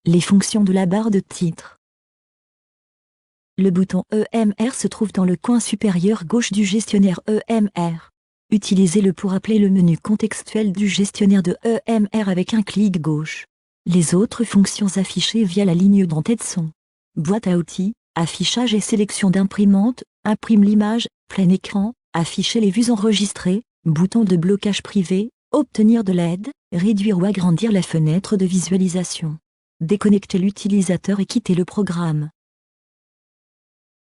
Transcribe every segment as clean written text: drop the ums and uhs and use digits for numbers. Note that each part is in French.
Les fonctions de la barre de titre. Le bouton EMR se trouve dans le coin supérieur gauche du gestionnaire EMR. Utilisez-le pour appeler le menu contextuel du gestionnaire de EMR avec un clic gauche. Les autres fonctions affichées via la ligne d'en-tête sont boîte à outils, affichage et sélection d'imprimante, imprime l'image, plein écran, afficher les vues enregistrées, bouton de blocage privé, obtenir de l'aide, réduire ou agrandir la fenêtre de visualisation. Déconnecter l'utilisateur et quitter le programme.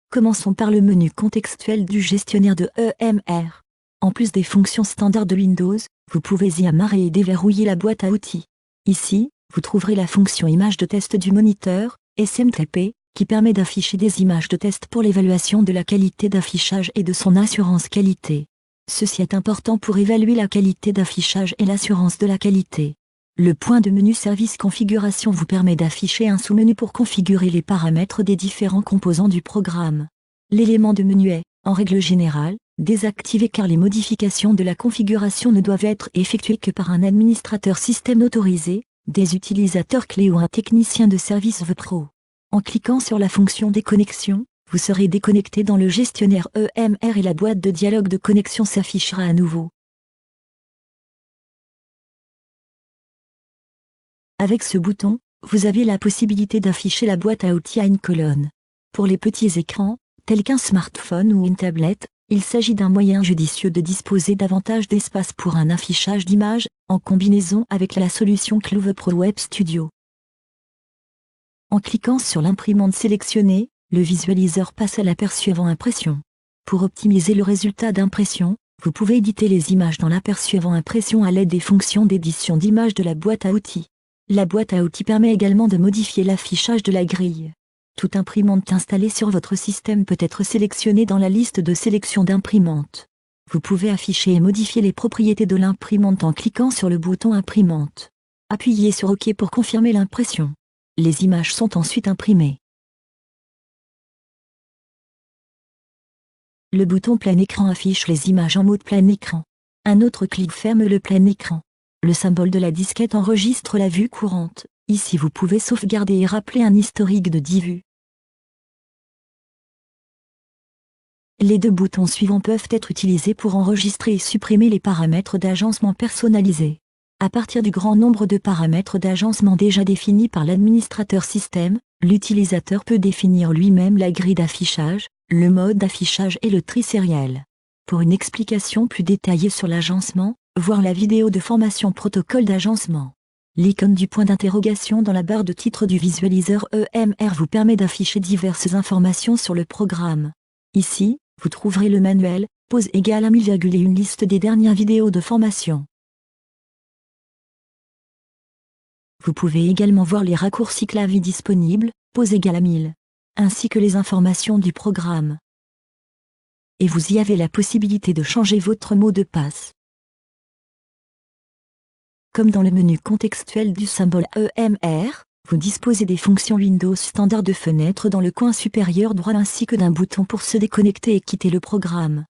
Commençons par le menu contextuel du gestionnaire de EMR. En plus des fonctions standards de Windows, vous pouvez y amarrer et déverrouiller la boîte à outils. Ici, vous trouverez la fonction image de test du moniteur, SMTP, qui permet d'afficher des images de test pour l'évaluation de la qualité d'affichage et de son assurance qualité. Ceci est important pour évaluer la qualité d'affichage et l'assurance de la qualité. Le point de menu Service Configuration vous permet d'afficher un sous-menu pour configurer les paramètres des différents composants du programme. L'élément de menu est, en règle générale, désactivé car les modifications de la configuration ne doivent être effectuées que par un administrateur système autorisé, des utilisateurs clés ou un technicien de service vPro. En cliquant sur la fonction déconnexion, vous serez déconnecté dans le gestionnaire EMR et la boîte de dialogue de connexion s'affichera à nouveau. Avec ce bouton, vous avez la possibilité d'afficher la boîte à outils à une colonne. Pour les petits écrans, tels qu'un smartphone ou une tablette, il s'agit d'un moyen judicieux de disposer davantage d'espace pour un affichage d'images, en combinaison avec la solution Clove Pro Web Studio. En cliquant sur l'imprimante sélectionnée, le visualiseur passe à l'aperçu avant impression. Pour optimiser le résultat d'impression, vous pouvez éditer les images dans l'aperçu avant impression à l'aide des fonctions d'édition d'images de la boîte à outils. La boîte à outils permet également de modifier l'affichage de la grille. Toute imprimante installée sur votre système peut être sélectionnée dans la liste de sélection d'imprimantes. Vous pouvez afficher et modifier les propriétés de l'imprimante en cliquant sur le bouton Imprimante. Appuyez sur OK pour confirmer l'impression. Les images sont ensuite imprimées. Le bouton plein écran affiche les images en mode plein écran. Un autre clic ferme le plein écran. Le symbole de la disquette enregistre la vue courante. Ici vous pouvez sauvegarder et rappeler un historique de 10 vues. Les deux boutons suivants peuvent être utilisés pour enregistrer et supprimer les paramètres d'agencement personnalisés. À partir du grand nombre de paramètres d'agencement déjà définis par l'administrateur système, l'utilisateur peut définir lui-même la grille d'affichage, le mode d'affichage et le tri sériel. Pour une explication plus détaillée sur l'agencement, voir la vidéo de formation protocole d'agencement. L'icône du point d'interrogation dans la barre de titre du visualiseur EMR vous permet d'afficher diverses informations sur le programme. Ici, vous trouverez le manuel, pause égale à 1000, et une liste des dernières vidéos de formation. Vous pouvez également voir les raccourcis clavier disponibles, pause égale à 1000, ainsi que les informations du programme. Et vous y avez la possibilité de changer votre mot de passe. Comme dans le menu contextuel du symbole EMR, vous disposez des fonctions Windows standard de fenêtre dans le coin supérieur droit ainsi que d'un bouton pour se déconnecter et quitter le programme.